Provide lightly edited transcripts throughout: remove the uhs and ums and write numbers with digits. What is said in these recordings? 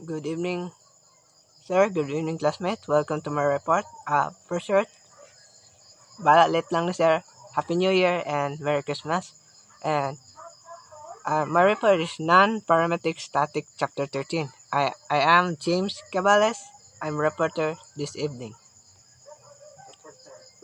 Good evening, sir. Good evening, classmates. Welcome to my report. For short, balalit lang ni sir. Happy New Year and Merry Christmas. And my report is Non-Parametric Static Chapter 13. I am James Cabales. I'm reporter this evening.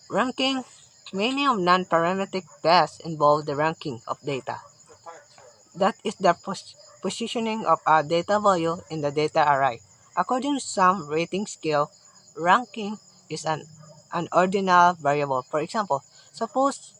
Ranking. Many of non-parametric tests involve the ranking of data. That is the positioning of a data value in the data array. According to some rating scale, ranking is an ordinal variable. For example, suppose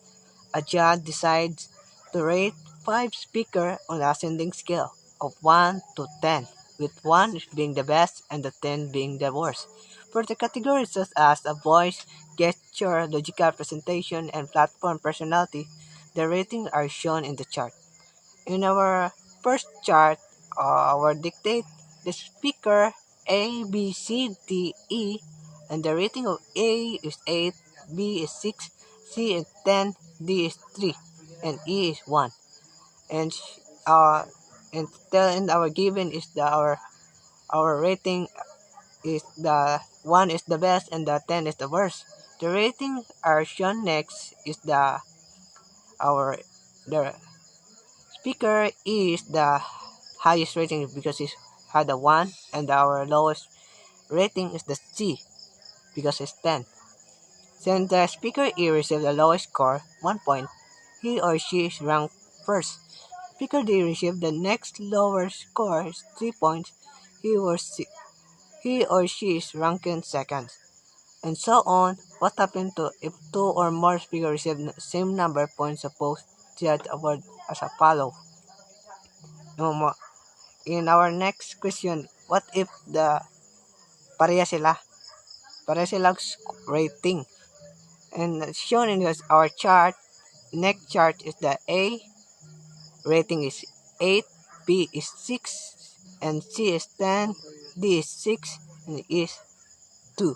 a judge decides to rate 5 speakers on the ascending scale of 1 to 10, with 1 being the best and the 10 being the worst. For the categories such as a voice, gesture, logical presentation, and platform personality, the ratings are shown in the chart. In our first chart, our dictate the speaker A, B, C, D, E, and the rating of A is 8, B is 6, C is 10, D is 3, and E is 1. And uh, and our given is our rating is the 1 is the best and the 10 is the worst. The rating are shown next is our the speaker is the highest rating because it had a 1, and our lowest rating is the C because it's 10. Since the speaker E received the lowest score, 1 point, he or she is ranked first. Speaker D received the next lower score, 3 points, he or she is ranked second. And so on. What happened to if 2 or more speakers receive the same number of points? Suppose judge award as a follow. In our next question, what if the pareha sila? Pareha silang rating. And shown in our chart, next chart is the A rating is 8, B is 6, and C is 10, D is 6, and E is 2.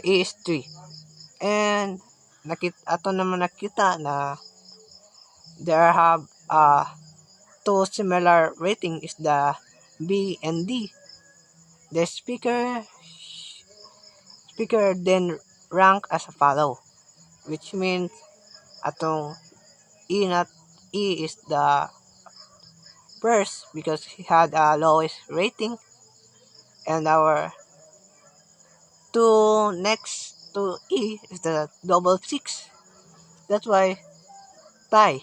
E is 3. And ato naman nakita na there have two similar rating is the B and D. The speaker then rank as a follow, which means atong E is the first because he had a lowest rating, and our two next to E is the double 6. That's why tie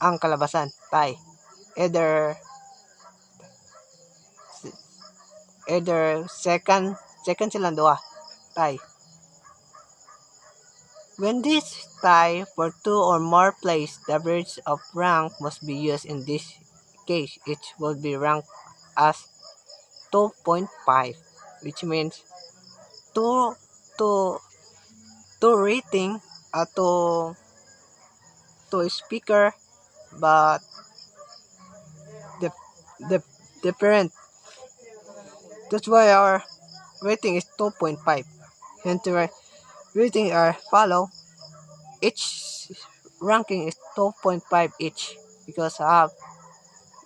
ang kalabasan, tie. Either second silang duha, tie. When this tie for 2 or more plays, the average of rank must be used. In this case, it will be ranked as 2.5, which means 2 to 2 rating to speaker, but the the different. That's why our rating is 2.5. And the rating are follow. Each ranking is 2.5 each because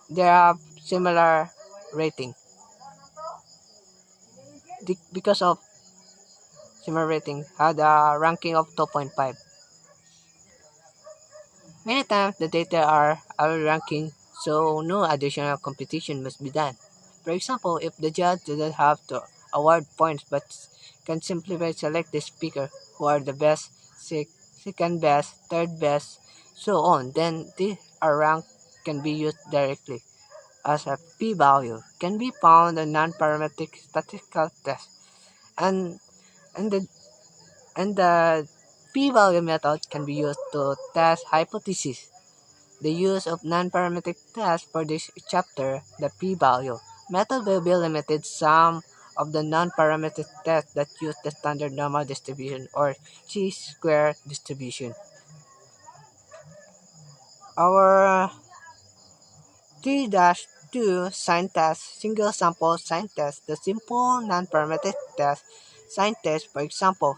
they have similar rating. Because of similar rating, had a ranking of 2.5. Many times the data are our ranking, so no additional competition must be done. For example, if the judge doesn't have to award points but can simply select the speaker who are the best, second best, third best, so on, then this rank can be used directly as a p-value can be found in non-parametric statistical test, and and the and the p-value method can be used to test hypotheses. The use of non-parametric tests for this chapter, the p-value method will be limited some of the non-parametric tests that use the standard normal distribution or chi-square distribution. Our 3-2 sign test, single sample sign test, the simple non-parametric test sign test, for example,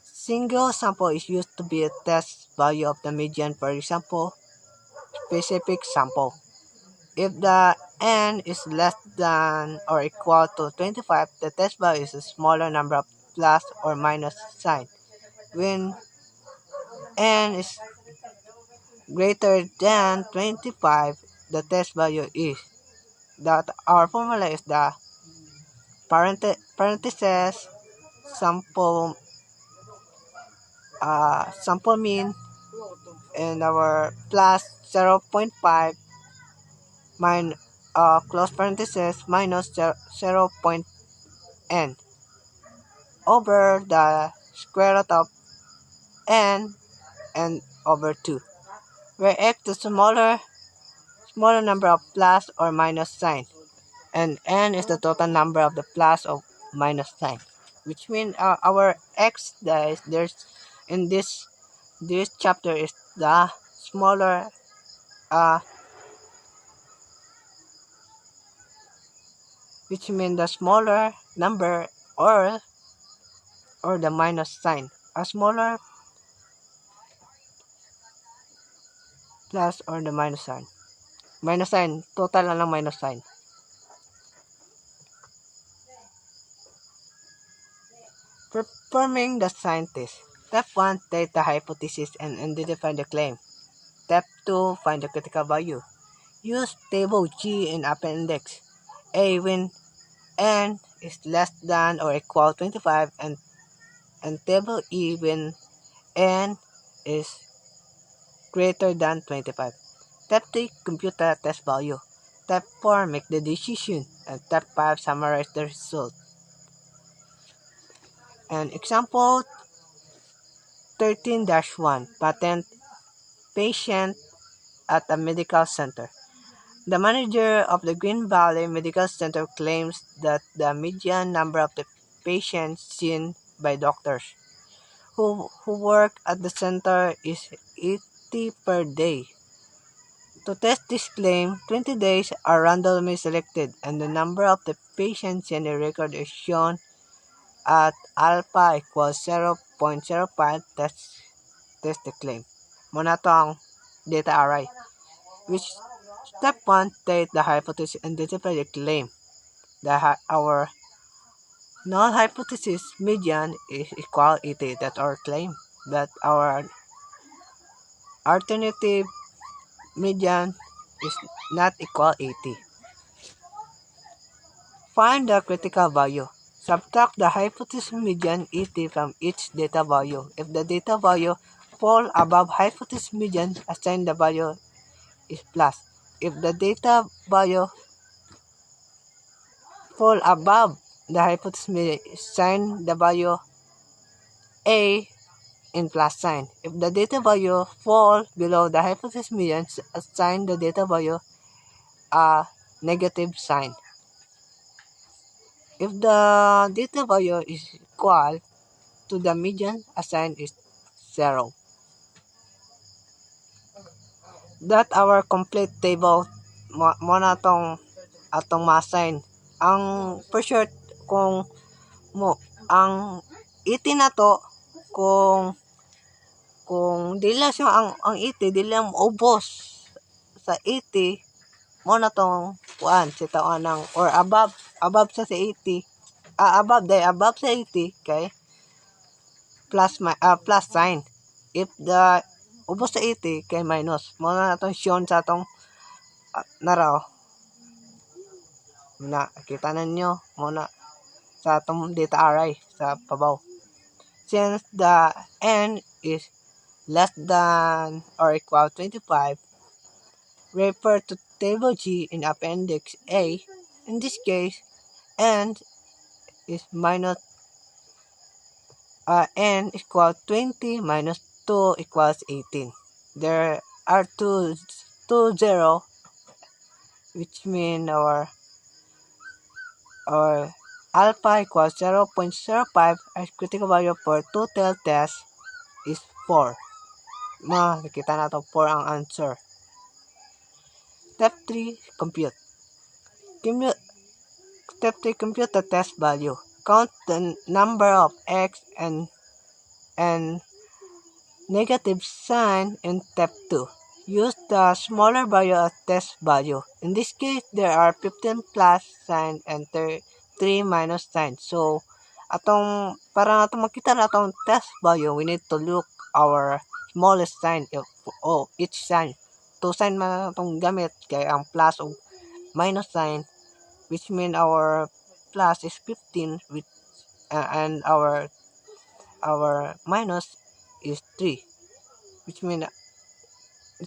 single sample is used to be a test value of the median, for example, specific sample. If the n is less than or equal to 25, the test value is a smaller number of plus or minus sign. When n is greater than 25, the test value is that our formula is the parentheses sample sample mean and our plus 0.5 minus close parentheses minus 0 point n over the square root of n and over 2, where x is smaller number of plus or minus sign, and n is the total number of the plus or minus sign, which means our x that is there's in this chapter is the smaller uh which means the smaller number or the minus sign, a smaller plus or the minus sign, total na lang minus sign. Performing the scientist. Step 1, state the hypothesis and identify the claim. Step 2, find the critical value. Use table G in appendix A when n is less than or equal 25 and table E when n is greater than 25. Step 3, compute the test value. Step 4, make the decision. And step 5, summarize the result. And example 13-1, patent patient at a medical center. The manager of the Green Valley Medical Center claims that the median number of the patients seen by doctors who work at the center is 80 per day. To test this claim, 20 days are randomly selected and the number of the patients in the record is shown at alpha equals 0.05. Test the claim. Muna to ang data array, which step 1, state the hypothesis and identify the claim. Our null hypothesis median is equal 80. That's our claim. But our alternative median is not equal 80. Find the critical value. Subtract the hypothesis median 80 from each data value. If the data value fall above hypothesis median, assign the value is plus. If the data value fall above the hypothesis median, assign the value A in plus sign. If the data value fall below the hypothesis median, assign the data value a negative sign. If the data value is equal to the median, assign is 0. That our complete table mo na atong ma-assign. Ang for sure kung mo ang 80 na to kung dili siya ang 80 dili lang maubos sa 80 mo na tong kuan si taon ng or above sa 80 above sa 80 kay plus sign. If the ubos sa 80 kay minus mo na atong shown sa atong naraw na kita ninyo mo na sa atong data array sa pabaw. Since the n is less than or equal 25, refer to table G in appendix A. In this case, n is minus n equal 20 minus 2 equals 18. There are two 0, which mean our alpha equals 0.05. Our critical value for total test is 4. Nakita na ito 4 ang answer. Step 3, compute. Step 3, compute the test value. Count the number of x and negative sign in step 2. use the smaller value as test value. In this case, there are 15 plus sign and 3 minus sign. So, para natong makita na atong test value, we need to look our smallest sign if each sign. Two sign man atong gamit kay ang plus o minus sign, which mean our plus is 15 and our minus is 3, which mean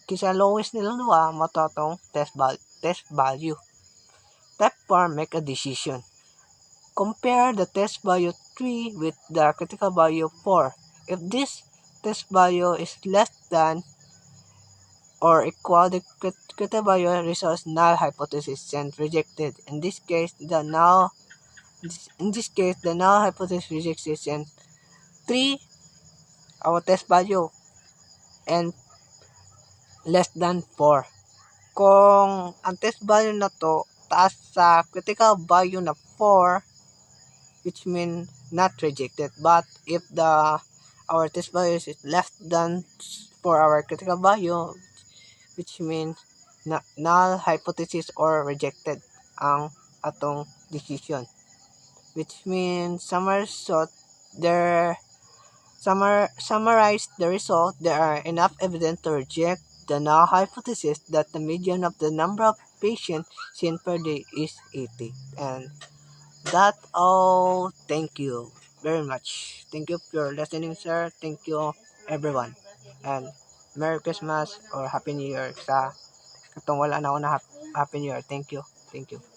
kisa lowest nilang duha matatong test value. Step 4, make a decision. Compare the test value 3 with the critical value 4. If this test value is less than or equal the critical value, results null hypothesis and rejected. In this case the null hypothesis rejects and 3 our test value and less than 4. Kung ang test value na to taas sa critical value na 4, which mean not rejected. But if our test value is less than for our critical value, which means null hypothesis or rejected ang atong decision. Which means summarize the result, there are enough evidence to reject the null hypothesis that the median of the number of patients seen per day is 80. And that's all. Thank you very much. Thank you for listening, sir. Thank you, everyone. And Merry Christmas or Happy New Year sa katong wala na ako na Happy New Year. Thank you. Thank you.